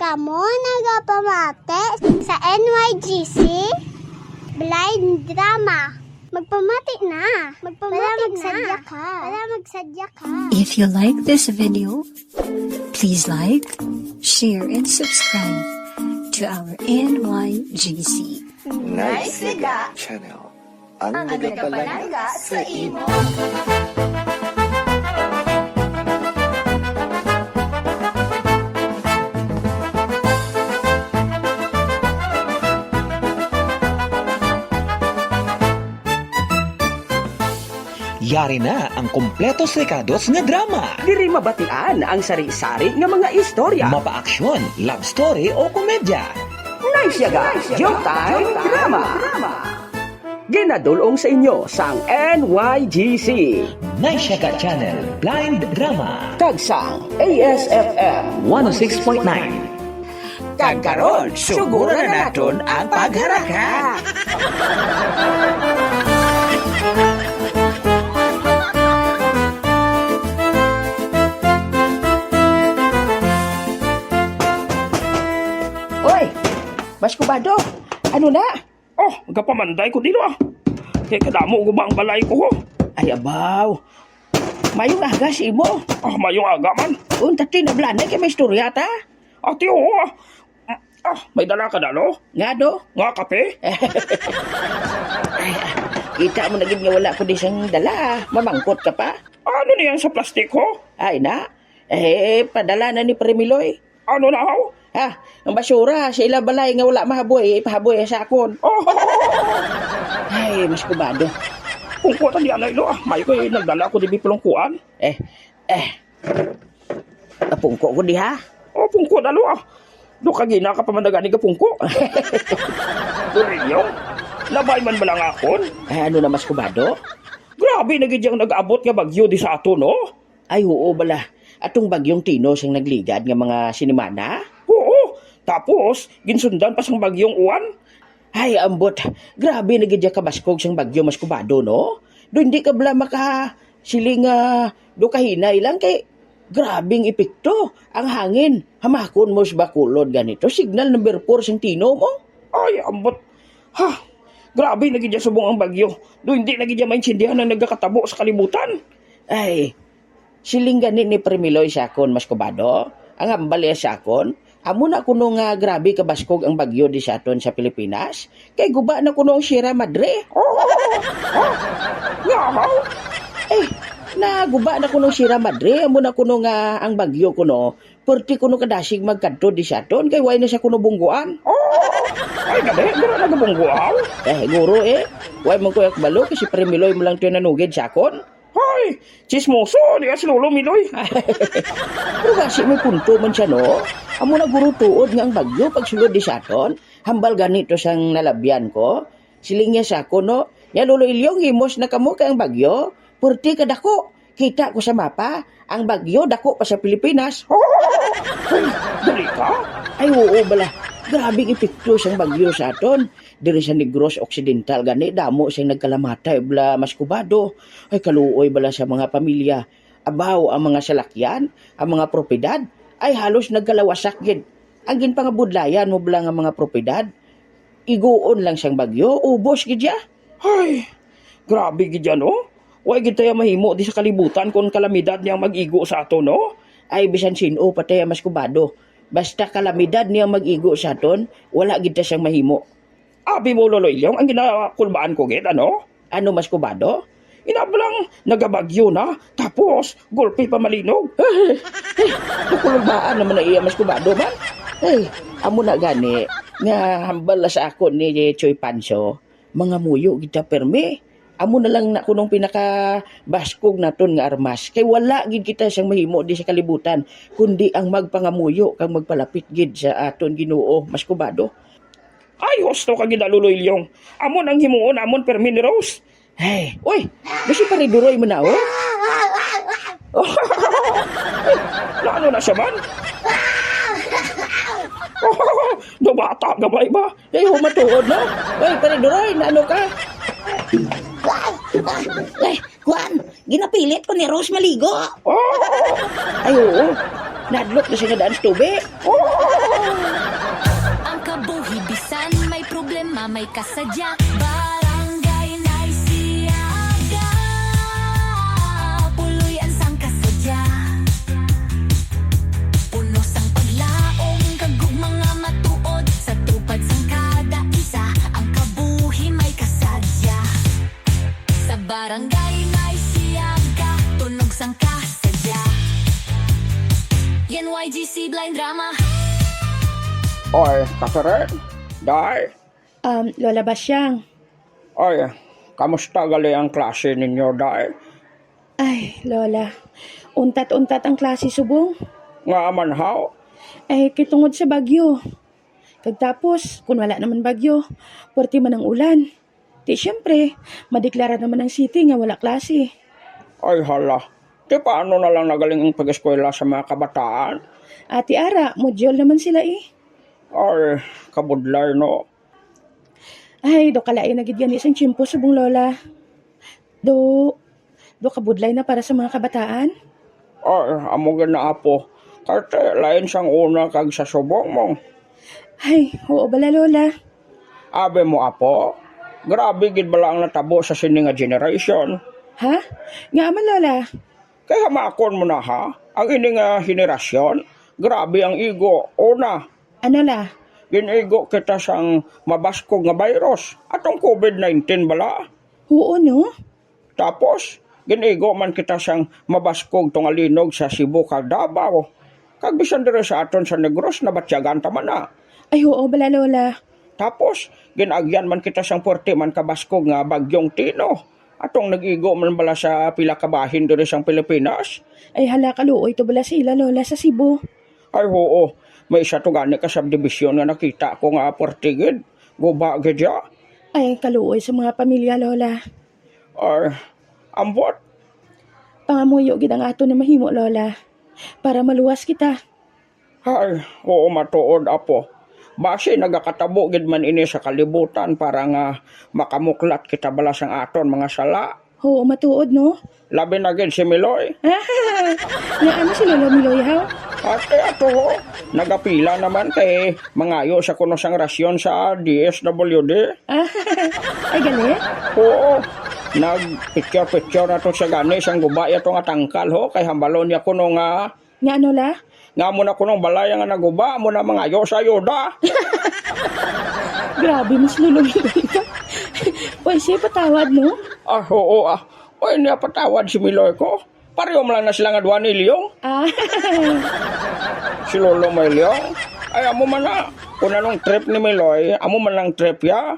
Kamo nagapamate sa NYGC Blind Drama. Magpamati na. Magsadya ka. If you like this video, please like, share, and subscribe to our NYGC Naisiga Channel. Ang nagapalaga sa imo. Yari na ang kompletos rekados nga drama. Diri mabatian ang sari-sari nga mga istorya. Mapa-aksyon, love story o komedya. Naisyaga, Showtime Drama. Ginadulong sa inyo sang NYGC. Naisyaga Channel Blind Drama. Tagsang ASFM 106.9. Kagkaroon, suguro na naton ang pagharaka. Oy, Mas Kubado, ano na? Oh, gapamanday ko dito ah. Kaya kadamo ko ba ang balay ko? Ay abaw, mayong aga si imo. Ah, mayong aga man. Unta tinablanay kay may istorya ta. Ati oo ah. May dala ka dalo? Nga do? Nga kape? Ay, kita mo na gid nga wala ko di siyang dala. Mamangkot ka pa? Ano niyan sa plastik ko? Ay na, padala na ni Premiloy. Ano na ho? Ha, ang basura, sa ila balay nga wala mahaboy, ipahaboy sa akon. Oh, Ay, Mas Kubado. kung ko tali anay lo ah. May ko nagdala ko di bipulongkuan. Apungko ko di ha? Oh, pungko dalo ah. Do kagina ka pamandagani ka pungko. Durinyo? Labay man ba lang akon? Ay, ano na Mas Kubado? Grabe na gidyang nag-abot nga bagyo di sa ato no? Ay, oo bala. Atong bagyong Tino siyang nagligad nga mga sinimana? Oo. Tapos, ginsundan pa sang bagyong uwan. Ay, ambot. Grabe na gidya kabaskog siyang bagyo Mas Kubado, no? Do hindi ka bala siling do kahinay lang kay grabing epekto. Ang hangin, hamakon mo sa bakulod ganito. Signal number 4 siyang Tino mo. Ay, ambot. Ha, grabe na gidya subong ang bagyo. Do hindi na gidya maintindihan na nagkakatabo sa kalibutan. Ay, siling gani ni Premiloy Sakon Mas Kubado. Ang hambal ya Sakon. Amo na kuno nga grabe kabaskog ang bagyo di saton sa Pilipinas. Kay guba na kuno ang Sierra Madre. Nga, Naguba na kuno Sierra Madre. Amo na kuno nga ang bagyo kuno. Perti kuno kadasig magkadto di saton. Kay way na siya kuno bungguan. ay gabi, dira na gabungguaw. Guro way man ko yakbalo kasi Premiloy mo lang ito nanugid sakon. Ay, chismoso, di ka sinulo, Miloy. Pero kasi may punto man siya, no? Amo na guro tuod nga ang bagyo pag sulod di saton. Hambal ganito sang nalabyan ko. Siling niya sakon, no? Ya Lolo Ilyong, himos na kamo kay ang bagyo. Purti ka dako. Kita ko sa mapa, ang bagyo dako pa sa Pilipinas. Ay, dali ka? Ay, oo bala. Grabing epekto siyang bagyo sa aton. Diri sa Negros Occidental gani damo siyang nagkalamatay bala Mas Kubado. Ay kaluoy bala sa mga pamilya. Abaw ang mga salakyan, ang mga propiedad ay halos nagkalawasak gid. Ang ginpangabudlayan mo bala nga mga propiedad. Iguon lang siyang bagyo, ubos gid ya. Ay, grabe gid yan, no? Way gid tayo mahimo di sa kalibutan kung kalamidad niyang mag-igo sa ato, no? Ay bisan sino patay Mas Kubado. Basta kalamidad niyang mag-igo sa aton, wala gid ta siyang mahimo. Abi mo, Lolo Ilyong, ang ginakulbaan ko gid, ano? Ano Mas Kubado? Inabalang nagabagyo na, tapos gulpi pa malinog. Nakulubaan naman na iya Mas Kubado man. Ay, amo na gani nga hambal la sa ako ni Choy Panso, mga muyo kita permi. Amo na lang na kunong pinaka baskog naton nga armas. Kay wala gid kita siyang mahimo di sa kalibutan kundi ang magpangamuyo kang magpalapit gid sa aton Ginoo Mas Kubado. Ay, gusto ka gid, Lolo Ilyong. Amon ang himuon, amon permi ni Rose. Hey, oy, basi pa riduroy mo na oh. Lalo na siya man. Nabata, gabay ba? Ay, humatuod no. Oy, pa riduroy, na ano ka? Juan, ginapilit ko ni Rose maligo. Ay, oo. Nadlok na siya nga daan sa tubig. Ang kabuhi bisan may problema, may kasadya. Barangay Naisiaga, puloy ang sang kasadya. Puno sang paglaong, kagug mga matuod. Sa tupad sang kada isa, ang kabuhi may kasadya. Sa barangay Naisiaga, tunog sang kasadya. NYGC Blind Drama. Oy, Catherine. Day. Lola Basyang. Oy, kamusta gali ang klase ninyo, Day? Ay, Lola. Untat-untat ang klase subong. Nga aman how? Ay, kitungod sa bagyo. Kagtapos, kung wala naman bagyo, puwerte man ang ulan. Di syempre, madeklara naman ang city nga wala klase. Ay hala. Di paano na lang nagaling ang pag-eskwela sa mga kabataan? Ate Ara, modyol naman sila eh. Ay, kabudlay no. Ay, do kalain na gid gani sang tiyempo subong Lola. Do kabudlay na para sa mga kabataan. Ay, amo na apo. Karte, lain sang una kag sa subong mo. Ay, oo bala Lola. Abe mo apo, grabe gid bala ang natabo sa sini nga generation. Ha? Nga man Lola. Kaya makon mo na ha, ang ini nga henerasyon, grabe ang igo. Una, Ano la? ginigo kita sang mabaskog nga virus, atong COVID-19 bala. Oo no? Tapos, ginigo man kita sang mabaskog tong alinog sa Cebu kag Davao. Kag bisan dire sa aton sa Negros na batyagan ta man na. Ay oo bala Lola. Tapos, ginagyan man kita sang porte man kabaskog nga bagyong Tino. Atong nag-igo man bala sa pila ka bahin dire sang Pilipinas. Ay hala kaluoy to bala sila Lola sa Cebu. Ay oo, may isa to gani ka subdivision nga nakita ko nga portigid. Guba gedya. Ay kaluoy sa mga pamilya Lola. Ay, ambot. Pangamuyo gid ang ato na mahimo Lola. Para maluwas kita. Ay, oo matuod apo. Base nagakatabo gid man ini sa kalibutan para nga makamuklat kita bala sang aton mga sala. Oo matuod no? Labi na gid si Miloy. Nga ano si Lolo Miloy ha? Ate ato ho, nagapila naman kay mangayo sa kuno sang rasyon sa DSWD. Ay gali? Oo. Nagpicture-picture na to sa gani sang gubay ato nga tangkal ho kay hambalon niya kuno nga Nga ano la? nga mo na kunong balay nga naguba mo na mangayo sa yoda. Grabe mas Lolo Miloy ka. Uy siya patawad no? Ah, oo ah. Oy, niya patawad si Miloy ko. Pareho mo lang na sila nga 2 nilyong. Si Lolo Milyong. Ay, amo man na. Kung anong trip ni Miloy, amo man lang trip ya.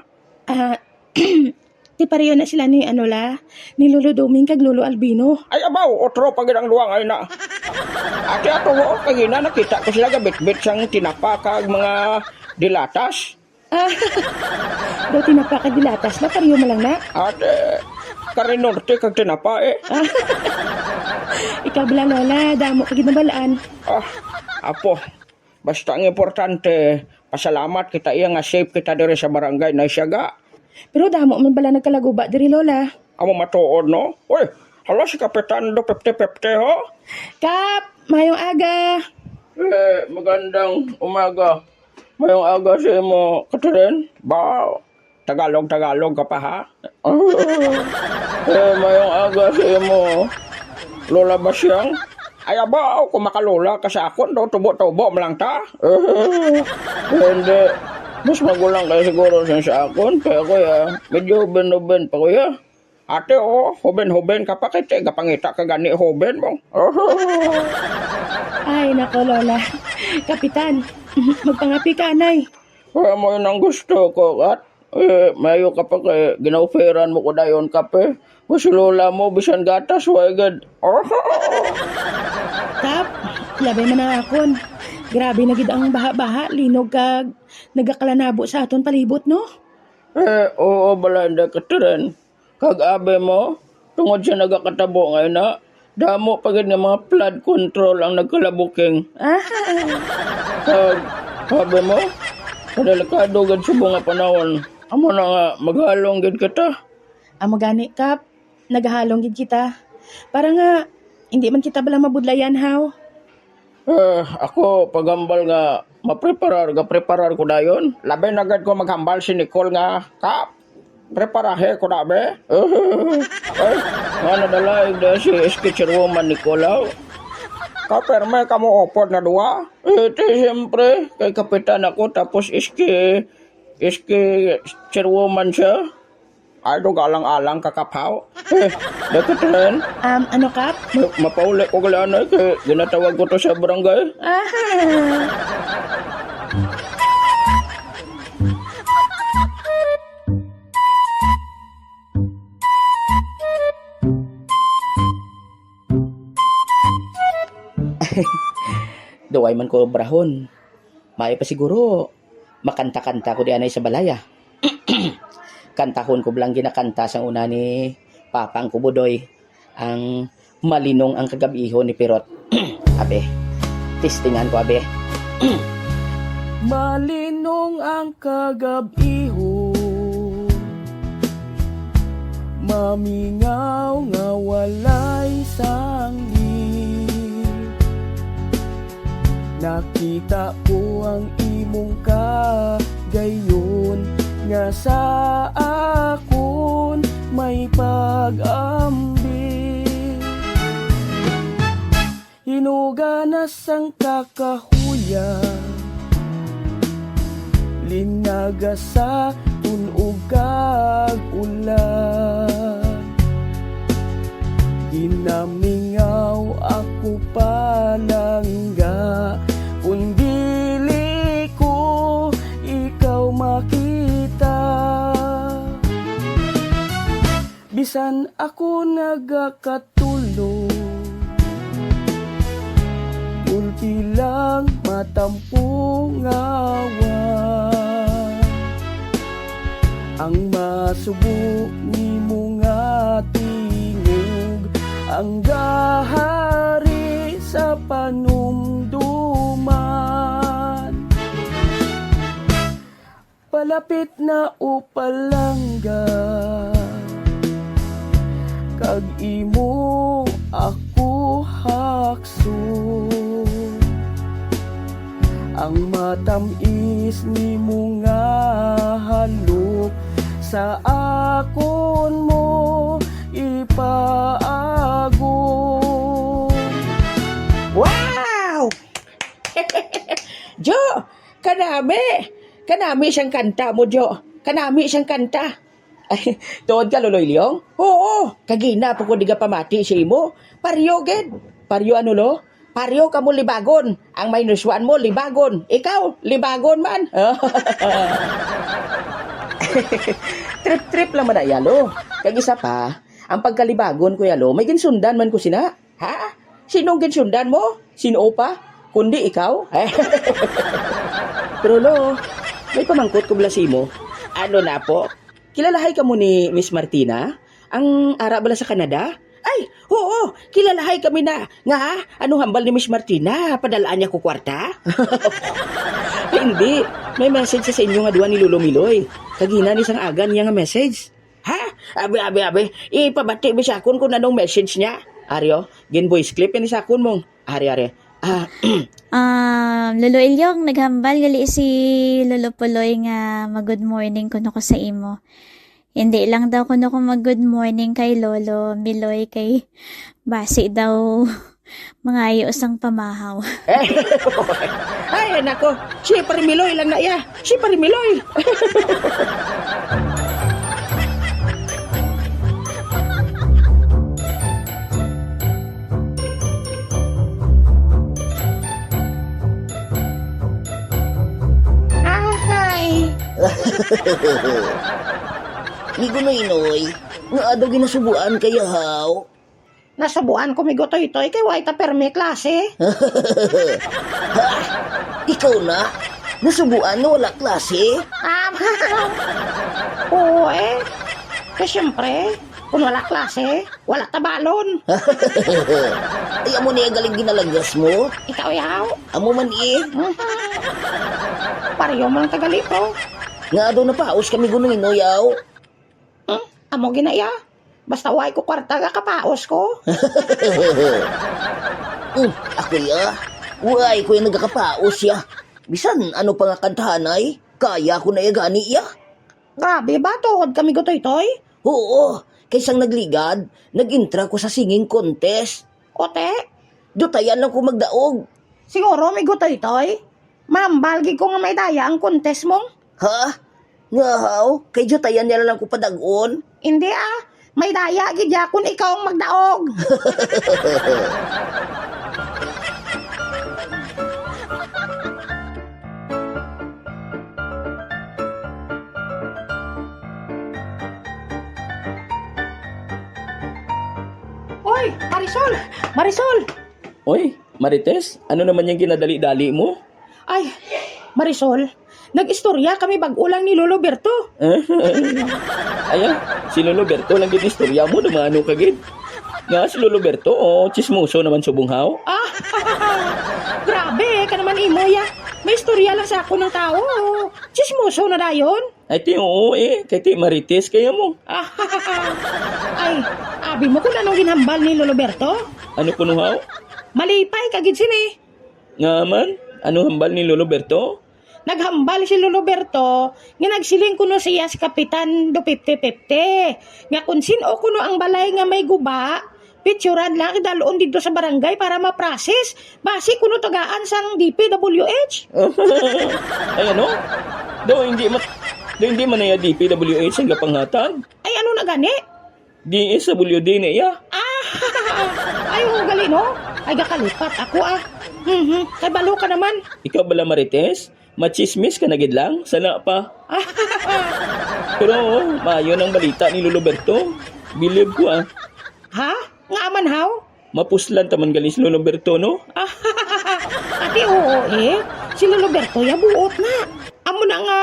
Ti pareho na sila ni ano la? Ni Lolo Doming kag Lolo Albino. Ay, abaw, otro pag ang luwang ay na. Ate ato ho, kagina nakita ko sila gabit-bit sang tinapa kag mga dilatas. Daw tinapakadilatas na pareho mo lang na. Ate, karinorte kag tinapa eh. Ikaw bala Lola, damo kag ginabalaan. Ah, apo, basta ang importante, pasalamat kita iya nga safe kita dire sa barangay na Isiaga. Pero damo man bala nagkalaguba diri Lola. Amo matuod no? Uy, hala si Kapitan do pepte-pepte ho. Kap, mayong aga. Magandang umaga. Mayong aga sa imo, Catherine. Bao. Tagalog ka pa ha? Mayong aga sa imo. Lola Basyang. Ay abaw, kung makalola ka sa akon, daw tubo-tubo mo lang ta. Hindi. Mas magulang kayo siguro sa akon. Kaya kuya, medyo huben-huben pa kuya. Ate huben-huben ka pa kaya kapangita ka gani huben mo. Ay nako Lola. Kapitan, magpangapi ka anay. Kaya mo yun ang gusto ko, Kat. Mayo ka pa kaya ginauferan mo ko dayon kape. Mas lola mo, bisan gatas, wagad. Kap, labay man ang akon. Grabe na gid ang baha-baha, linog kag nagakalanabo sa aton palibot no. Oo, balanda ka rin. Kag abe mo, tungod siya nagakatabo ngayon na, damo pagid nga mga flood control ang nagkalabuking. Kag abe mo, delikado gid subong nga panahon. Amo na nga, maghalong gid kita. Amo gani Kap, nagahalong gid kita. Para nga hindi man kita bala mabudlayan haw. Ako pagambal nga preparar ko dayon. Labi na agad ko maghambal si Nicole nga kap. Preparahe ko na be. Ay, nga nadalaig da si sketcher woman Nicole. Kaperme kamo opod na duwa. Siyempre, kay kapitan ako tapos iski chairwoman siya. Ay, do galang-alang kakapaw. Dakit rin. Ano kap? Mapauli ko galanay kay ginatawag ko to sa barangay. Duway man ko brahon. May pa siguro makanta-kanta ko di anay sa balaya. Kantahon ko blang ginakanta sa una ni Papang Kubudoy ang malinong ang kagabihon ni Pirot. Abe, testingan ko abe. Malinong ang kagabihon, mamingaw nga walay sangli. Nakita ko ang imong kagayon, nga sa akon may pag-ambi. Hinuganas ang kakahuya, linaga sa tunog kag ulan. Ginamingaw ako palangga, kung dili ko ikaw makita. Bisan ako nagakatulog, ulti lang matampong awan. Ang masubo ni nga tingog, ang gahari sa panumduman. Palapit na upalangga, kag imo ako hakso. Ang matamis ni mo nga halok, sa akon mo ipaagong. Wow! Jo, kanami siyang kanta mo, Jo. Kanami siyang kanta. Ay, tuod ka, Loloy Leong? Oo, kagina po ko di ka pamati si mo. Paryo, ged. Paryo ano, lo? Paryo ka mo libagon. Ang -1 mo, libagon. Ikaw, libagon man. Trip-trip lang man na, yalo. Kag isa pa, ang pagkalibagon ko, yalo, may ginsundan man ko sina. Ha? Sinong ginsundan mo? Sino pa? Kundi ikaw? Pero lo, may pamangkot ko blasi mo. Ano na po? Kilalahay ka mo ni Miss Martina? Ang ara bala sa Canada? Ay, oo, kilalahay kami na. Nga ha? Ano hambal ni Miss Martina? Padalaan niya ko kwarta? Ay, hindi. May message sa inyo nga duwa ni Lolo Miloy. Kagina ni sang agan niya nga message. Ha? Abi. Ipabati ba siya kung anong message niya? Aryo, gin voice clip yan ni sakon mong. Ari. Lolo Ilyong, naghambal gali si Lolo Puloy nga mag-good morning kuno ko sa imo. Hindi lang daw kuno ko mag-good morning kay Lolo Miloy kay basi daw mga ayos ang pamahaw. Ay, nako. Si Parimiloy lang na iya. Si Parimiloy. Migo na inoy, nga ado ginasubuan kaya haw. Nasubuan ko migo to ito. Kay White perme klase. Ikaw na? Nasubuan nga wala klase? Oo Kasi syempre, kung wala klase, wala tabalon. Ay, amo niya galing ginalagas mo? Ikaw yaw. Amo man Paryo mo lang tagalito. Nga ado na paos kami gunung inoyaw. Amo ginaya. Basta way ko kwarta ga kapaos ko. Ako ya. Uy, ko yung nagkakapaos ya. Bisan, ano pa nga kantahan ay? Kaya ko na gani ya. Grabe ba, tuhod kami gotoy-toy? Oo, kaysang nagligad, nag-intra ko sa singing contest. Ote, Dutayan lang ko magdaog. siguro may gotoy-toy? Mambalgi ko nga may daya ang kontes mong. Ha? Ngahaw, kay dutayan niya lang ko padagon. Hindi may daya gidya kung ikaw ang magdaog. Oy, Marisol! Marisol! Oy, Marites, ano naman yung ginadali-dali mo? Ay, Marisol, nag-istorya kami bag-ulang ni Lolo Berto. Ayan, si Lolo Berto lang gid istorya mo, dumano ka gid. Nga si Lolo Berto, chismoso naman subunghaw. Grabe, ka naman imo ya. May istorya lang sa ako ng tao. Chismoso na dayon. Ay, oo kay ti Marites kaya mo. Ay, abi mo kung anong ginhambal ni Lolo Berto? Ano punuhaw? Malipay kagid sini. Nga man, ano hambal ni Lolo Berto? Naghambal si Lolo Berto, nga nagsiling kuno siya si Kapitan do 50-50. Nga kung sino kuno ang balay nga may guba, picturean lang idaloon dito sa barangay para ma-process. Basi kuno tagaan sang DPWH. Ay ano? Do hindi man na ya DPWH ang gapanghatag. Ay ano na gani? DSWD na ya. Ay gali no? Ay gakalipat ako Kay balo ka naman. Ikaw bala Marites? Machismis ka na gid lang? Sana pa. Pero maayo ng balita ni Lolo Berto. Believe ko Ha? Nga aman haw? Mapuslan taman gali si Lolo Berto, no? Ati oo si Lolo Berto ya buot na. Amo na nga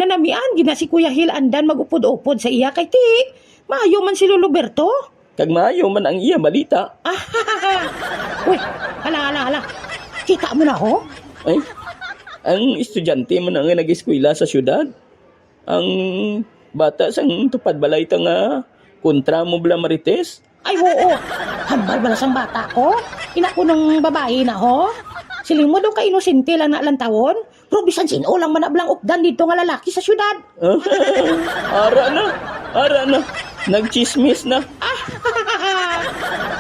nanamian gina si Kuya Hil andan magupod-upod sa iya kay ti. Maayo man si Lolo Berto. Kag maayo man ang iya balita. Uy, hala. Kita mo na ho? Ay, ang estudyante man ang nag-eskwela sa syudad. Ang bata sang tupad balay ta nga kontra mo bala Marites. Ay oo, hambal bala sang bata ko. Ina ko ng babae na ho. Siling mo daw ka inosente lang na lantawon. Pero bisan sino lang manablang ukdan dito nga lalaki sa syudad. Ara na. Nagchismis na.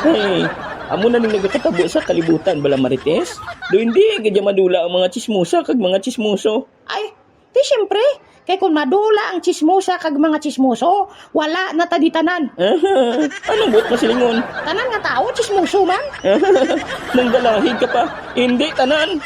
Hey, amo na ning nagkatabo sa kalibutan bala Marites. Do hindi gadya madula ang mga chismosa kag mga chismoso. Ay, di syempre. Kay kung madula ang chismosa kag mga chismoso, wala na taditanan. Anong buot masilingon? Tanan nga tao, chismoso man. Nang galahig ka pa, hindi tanan.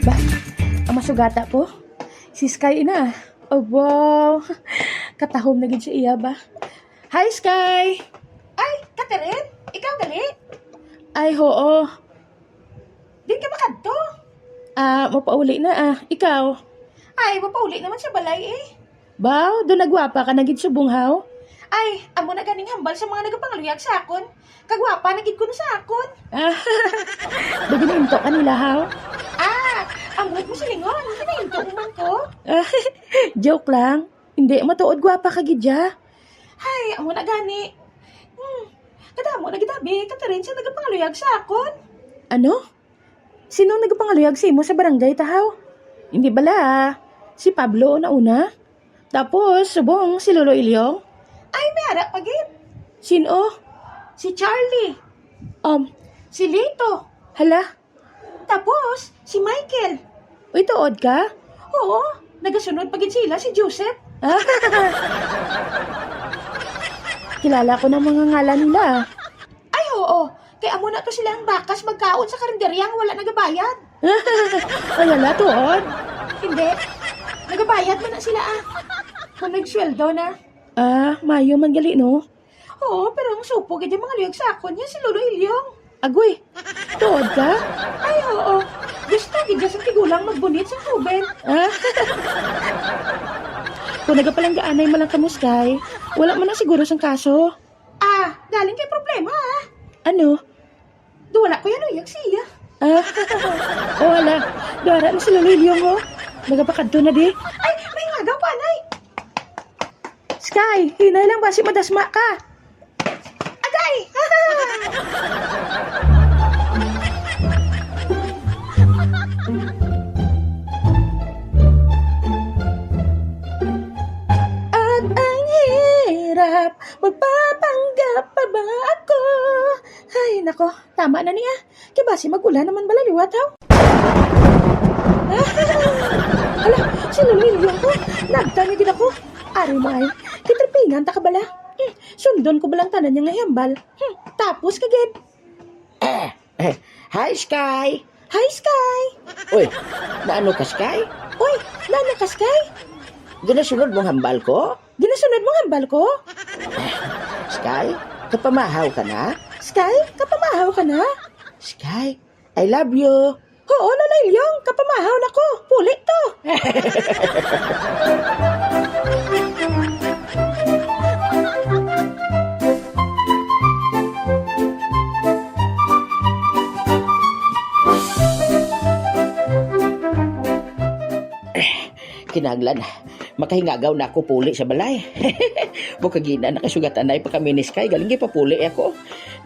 Ba, ang masugata po. Si Sky na. Oh, wow. Katahom na gid siya iya ba? Hi, Sky! Ay, Catherine! Ikaw gali? Ay, oo. Di ka ba kadto? Mapauli na Ikaw? Ay, mapauli naman sa balay Baw, doon nagwapa ka na gid subunghaw? Ay, amo na ganing hambal sa mga nagapangaluyag sa akon. Kagwapa na gid ko na sa akon. Dagi na into kanila haw? Amot mo silingon. Hinahinto man ko. Joke lang. Hindi, matuod gwapa ka gidya. Ay, amo na gani. Kadamo na gitabi. Katarin siya nagapangaluyag sa akon. Ano? Sino nagapangaluyag sa imo sa barangay tahaw? Hindi bala si Pablo na una. Tapos, subong si Lolo Ilyong. Ay, may harap pagit. Sino? Si Charlie. Si Lito. Hala? Tapos, si Michael. Uy, tuod ka? Oo, nagasunod pagin sila si Joseph. Kilala ko ng mga ngalan nila. Ay, oo. Kaya amo na to sila ang bakas magkaon sa karinderyang wala nagabayad. Ay, wala, tuod. Hindi. Nagabayad mo na sila Kung nagsweldo na. Mayo man gali, no? Oo, pero ang supo gid yung mga luyag sa akon niya si Lolo Ilyong. Agoy, tuod ka? Ay, oo. Gusto gid sa tigulang magbunit sa Ruben. Kung nagapalang-gaanay mo lang kamuskay, wala man na siguro sang kaso. Galing kay problema Ano? Wala ko yan uyag siya. Wala. Dara na sila Lilyong, oh. Nagapakadto na di. Ay, may ngagaw pa, nay. Sky, hinay lang ba si madasma ka? Agay! At ang hirap, magpapanggap pa ba ako? Ay, nako, tama na niya. Kibasi mag-ulan naman balaliwat, ha? Hala, sinulilyo ko. Nagtanigid ako. Ari mo ay, kitripingan ta ka bala. Sundon ko balang tanan niya ngayambal. Tapos kagid. Hi, Sky. Hi, Sky. Uy, naano ka, Sky? Uy, naano ka, Sky? Ginasunod mong hambal ko? Ginasunod mong hambal ko? Sky, kapamahaw ka na? Sky, kapamahaw ka na? Sky, I love you. Oo, Lalaylong, kapamahaw na ko. Pulit to. Kinaglan, makahingagaw na ako puli sa balay. Bukagina, nakasugatan na ipakami ni Sky, galing papuli ako.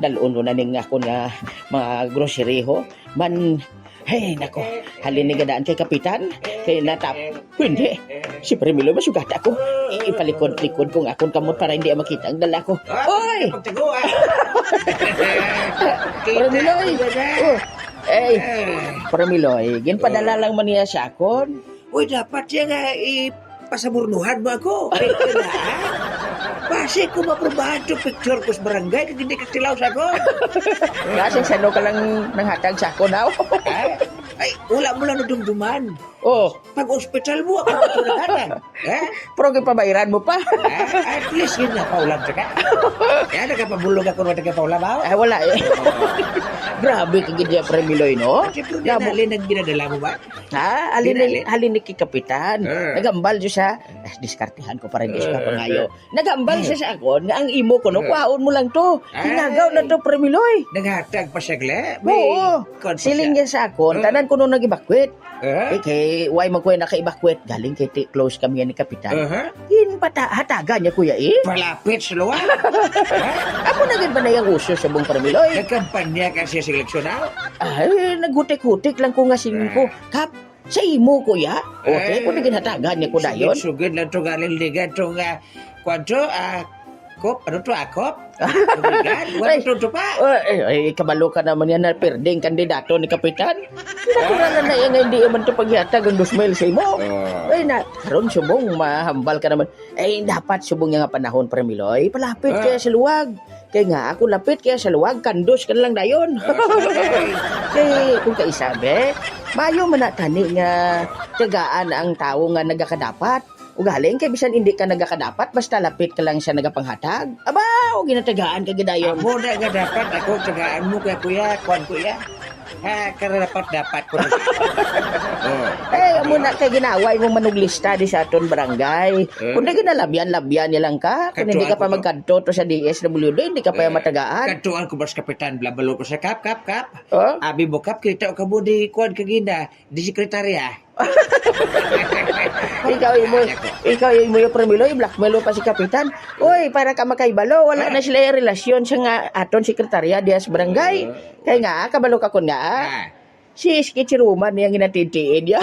Dalon na ning ako na mga grocery ho. Man, hey, nako, halin ni gadaan kay Kapitan. Kay natap, hindi. Si Premilo, masugat ako. Ipalikod-likod kong akong kamot para hindi makita ang dala ko. Oy! Premiloy! Premiloy, ginpadala lang man niya sa akon. Uy, dapat siya nga ipasamurnuhan mo ako. Basi ko maprobahan to picture ko sa barangay kag hindi ka tilaw sa ako. Kasi sano ka lang nanghatag sa akon, ha? Ay, wala mo lang nadumduman. Oh, Pag-hospital mo ako matulaganan. pero pabayran mo pa. At least yun na, paulam sa ka. Kaya nakapabulog ako na tagapaulam ako. Ay, wala eh. Grabe kagid niya, Premiloy, no? Siyempre, alin ang ginadala mo ba? Ha? Halin ni Kapitan. Nagambal siya sa... diskartihan ko para hindi siya pangayo. Nagambal siya sa akon nga ang imo ko, no? Kuhaon mo lang to. Hinagaw na to, Premiloy. Naghatag pa siya, Gle? Oo. Siling niya sa akon. Tanan ko nung nag-evacuate. Kay why magkuha na ka-evacuate. Galing kay close kami yan ni Kapitan. Hataga niya, kuya eh. Palapit sa luwa. Ako naging ba na yung uso sa buong Premiloy? Nagkampanya ka siya seleksyonaw? Ay, nagutik-gutik lang ko nga singin ko. Kap, sa imo, kuya. Okay, kung naging hatagan niya ko na yun. Sugid lang ito galing ligan itong kwanto, kop, ano to, akop? Wala ito pa. Ay, kabalo ka naman yan na perding kandidato ni Kapitan. Naturalan na yan nga hindi naman ito paghihatag ang 2,000 sa imo. Ay, karon subong, mahambal ka naman. Ay, dapat subong nga panahon, Premiloy. Palapit kaya sa luwag. Kaya nga, ako lapit kaya sa luwag, kandos ka na lang dayon. Kaya, kung kaisabi, mayo man na tani nga tiyagaan ang tao nga nagakadapat. Ugaling, kay bisan hindi ka nagakadapat, basta lapit ka lang siya nagapanghatag. Aba, o ginatagaan ka gidayon. Ako na nga dapat, ako tagaan mo kaya kuya, kwan kuya. Dapat ko na. Amo na kay ginaway mong manuglista di sa aton barangay. Kung di ginalabyan-labyan niya lang ka, kung hindi ka pa magkanto to sa DSWD, hindi ka pa matagaan. Kantuan ko ba sa Kapitan, blabalo ko sa kap. Oh? Abi mo kap, kita ka mo di kwan kagina, di sekretarya. ikaw mo yung Premiloy, blackmail pa si Kapitan. Uy, para ka makaibalo, wala na sila yung relasyon sa nga aton sekretarya diya sa barangay. Kaya nga, kabalo ka kun nga. Si Skichiruman niyang ginatitiin niya.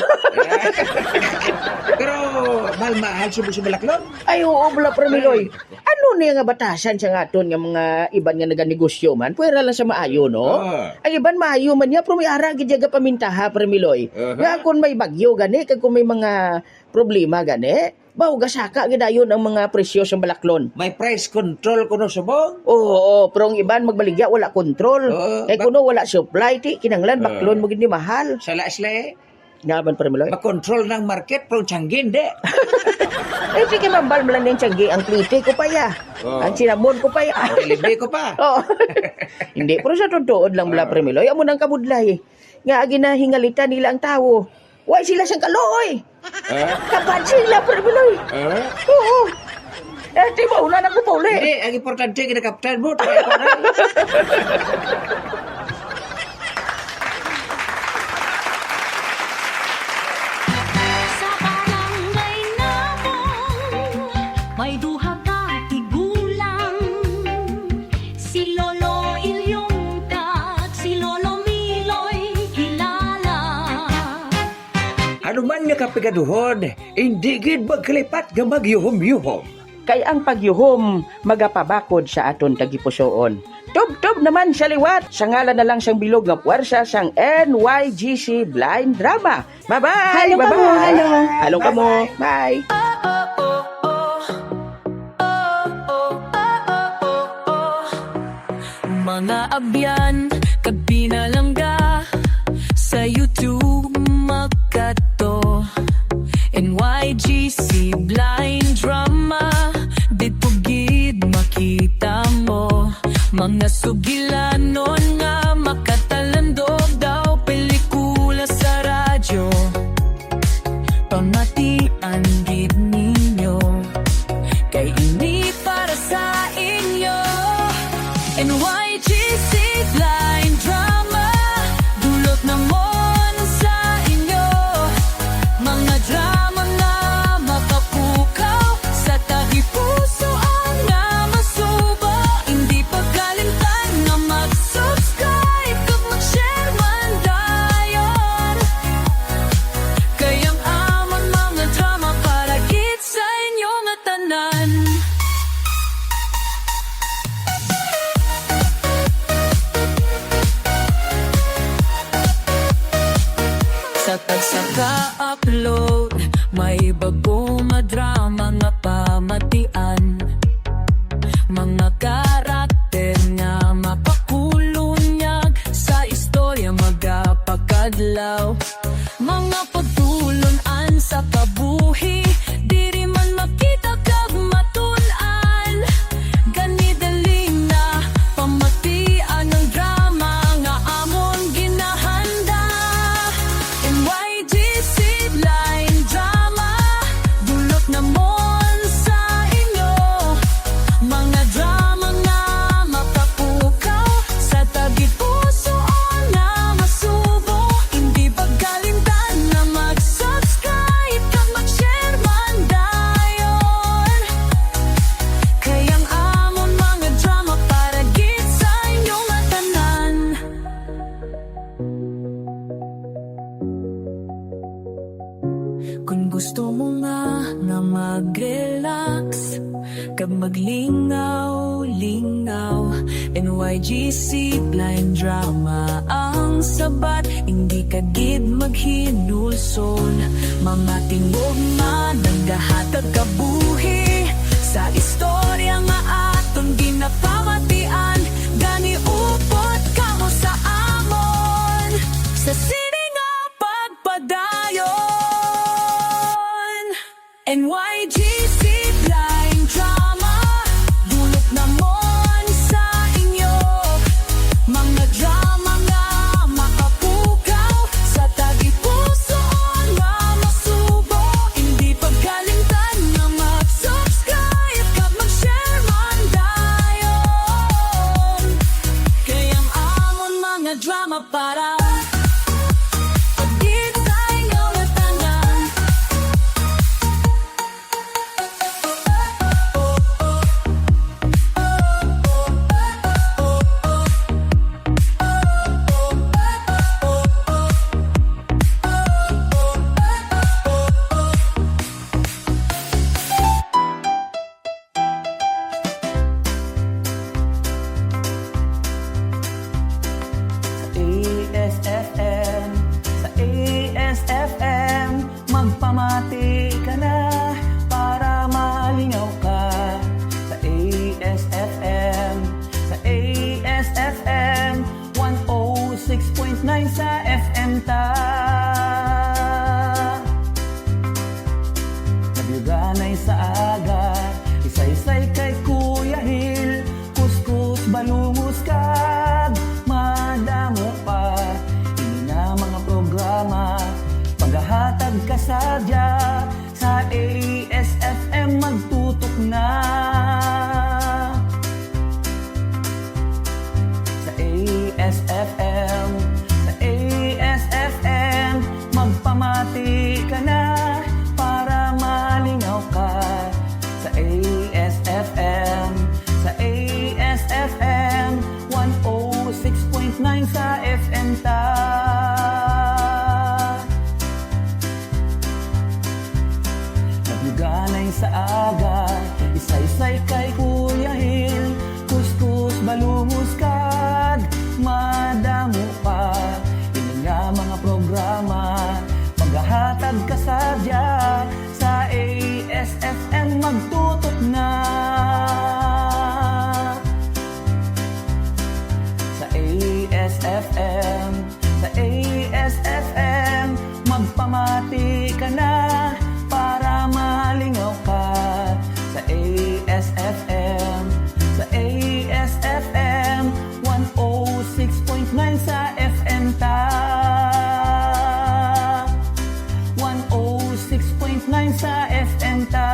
Pero, mahal-mahal subo sa Balaklon. Ay, oo, bala Premiloy. Ano niya nga batasan sa nga aton nga mga iban nga naganegosyo man? Pwera lang sa maayo, no? Ang iban maayo man niya, pero may ara, gidyaga pamintaha, Premiloy. Nga kung may bagyo gani, kag kung may mga problema gani, gasaka gidayon ang mga presyo sa Balaklon. May price control kuno subong? Oo, pero ang iban magbaligya wala control. Kay kuno wala supply, ti kinanglan baklon mo gid ni mahal. Sala-sla Ngaban Premiloy. Makontrol ng market pero tsanggin de. Ay, sige mambal mo lang yung tiyanggi. Ang klite ko pa ya. Ang sinamon ko pa ya. Libre ko pa. Oo. Hindi, pero sa tutuod lang bala Premiloy. Amo nang kabudlay. Nga ginahingalita nila ang tao. Why sila siyang kaloy? Kapag sila Premiloy. Oo. Di ba, ulan ako pa uli. Hindi, ang importante kinakaptan mo. Tayo ko na. pigaduhon, hindi gid magkalipat nga magyuhom-yuhom. Kay ang pagyuhom magapabakod sa aton tagipusoon. Tub-tub naman sa liwat. Sa ngalan na lang siyang bilog nga puwersa siyang NYGC Blind Drama. Bye-bye! Halo ka mo, Bye-bye! halo. Halo ka mo. Bye! Mga abyan, kabinalangga sa YouTube makato. NYGC Blind Drama, dito gid makita mo. Mga sugilanon nga makatalandog daw pelikula sa radyo. Pamatian gid ninyo, kay ini para sa inyo. NYGC Blind Drama, dulot namon sa inyo. Mga drama na makapukaw sa tagipuso ang nga masubo. Hindi pagkalimtan na mag-subscribe kag mag-share man dayon. Kayang amon mga drama para gid sa inyo nga tanan. Sa tagsaka-upload, may bagong madrama nga pamatian. Mga karakter nga mapakulonyag sa istorya magapakadlaw. Mga pagtulon-an sa kabuhi, diri man makita kag matun-an. Gani-daling na pamatian ng drama nga amon ginahanda. NYGC Blind Drama, dulot namon sa inyo. Mga drama nga mapapukaw sa tagipuso nga masubo. Hindi pagkalimtan na mag-subscribe kag mag-share man dayon. Kayang amon mga drama para gid sa inyo nga tanan. Kung gusto mo nga mag-relax kag maglingaw-lingaw, NYGC Blind Drama ang sabat. Hindi ka gid maghinulsol. Mga tingog na nagahatag kabuhi sa istorya nga aton ginapamatian. Gani upot kamo sa amon sa sini nga pagpadayon. NYGC Blind Drama, dulot namon sa inyo. Mga drama nga makapukaw sa tagipuso nga masubo. Hindi pagkalimtan na mag-subscribe kag mag-share man dayon. Kayang amon mga drama para agit sa inyo nga tanan. ASFM, sa ASFM, magpamati ka na para malingaw ka. Sa ASFM, sa ASFM, 106.9 sa FM ta. Nabyuganay sa aga, isay-say kay Kuya Hil, kuskus balungus kag madamo pa. Ini na mga programa, paghahatag ka sadya sa ASFM magtutok na. Sa ASFM, sa ASFM, magpamati ka na para malingaw ka. Sa ASFM sa aga, isaysay kay Kuya Hil, kuskus balungos kag madamo pa. Ini nga mga programa maghahatag ka sadya sa ASFM magtutok na. Sa ASFM, sa ASFM magpamati ka na para malingaw ka. Sa ASFM, sa ASFM 106.9 sa FM ta. 106.9 sa FM ta.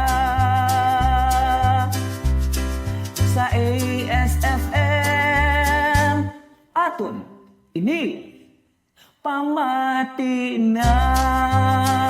Sa ASFM aton ini pamati na.